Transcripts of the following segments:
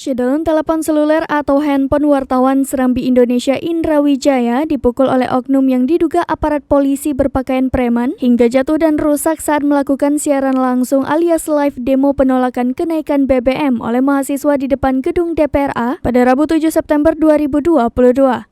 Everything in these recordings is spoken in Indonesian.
Syederun telepon seluler atau handphone wartawan Serambi Indonesia Indra Wijaya dipukul oleh oknum yang diduga aparat polisi berpakaian preman hingga jatuh dan rusak saat melakukan siaran langsung alias live demo penolakan kenaikan BBM oleh mahasiswa di depan gedung DPRA pada Rabu 7 September 2022.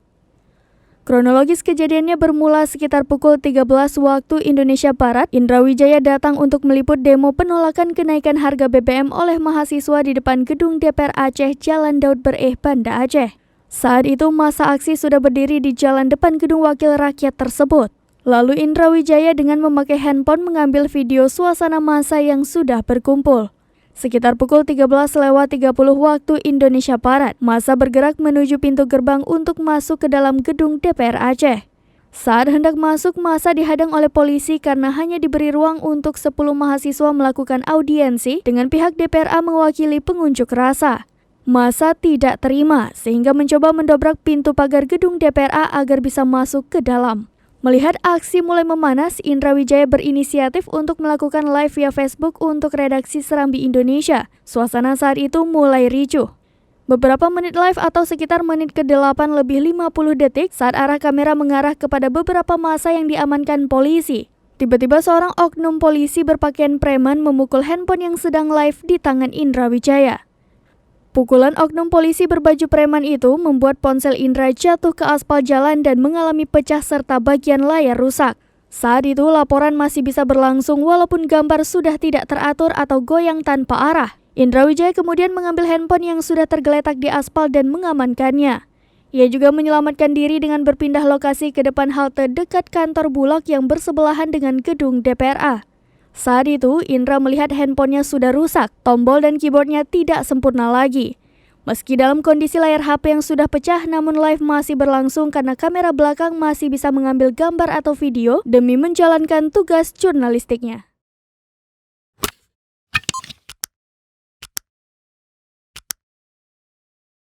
Kronologis kejadiannya bermula sekitar pukul 13 waktu Indonesia Barat. Indra Wijaya datang untuk meliput demo penolakan kenaikan harga BBM oleh mahasiswa di depan gedung DPR Aceh, Jalan Daud Bereh, Banda Aceh. Saat itu massa aksi sudah berdiri di jalan depan gedung wakil rakyat tersebut. Lalu Indra Wijaya dengan memakai handphone mengambil video suasana massa yang sudah berkumpul. Sekitar pukul 13.30 waktu Indonesia Barat, massa bergerak menuju pintu gerbang untuk masuk ke dalam gedung DPR Aceh. Saat hendak masuk, massa dihadang oleh polisi karena hanya diberi ruang untuk 10 mahasiswa melakukan audiensi dengan pihak DPRA mewakili pengunjuk rasa. Massa tidak terima sehingga mencoba mendobrak pintu pagar gedung DPRA agar bisa masuk ke dalam. Melihat aksi mulai memanas, Indra Wijaya berinisiatif untuk melakukan live via Facebook untuk redaksi Serambi Indonesia. Suasana saat itu mulai ricuh. Beberapa menit live atau sekitar menit ke-8 lebih 50 detik saat arah kamera mengarah kepada beberapa massa yang diamankan polisi. Tiba-tiba seorang oknum polisi berpakaian preman memukul handphone yang sedang live di tangan Indra Wijaya. Pukulan oknum polisi berbaju preman itu membuat ponsel Indra jatuh ke aspal jalan dan mengalami pecah serta bagian layar rusak. Saat itu laporan masih bisa berlangsung walaupun gambar sudah tidak teratur atau goyang tanpa arah. Indra Wijaya kemudian mengambil handphone yang sudah tergeletak di aspal dan mengamankannya. Ia juga menyelamatkan diri dengan berpindah lokasi ke depan halte dekat kantor Bulog yang bersebelahan dengan gedung DPRA. Saat itu, Indra melihat handphonenya sudah rusak, tombol dan keyboardnya tidak sempurna lagi. Meski dalam kondisi layar HP yang sudah pecah, namun live masih berlangsung karena kamera belakang masih bisa mengambil gambar atau video demi menjalankan tugas jurnalistiknya.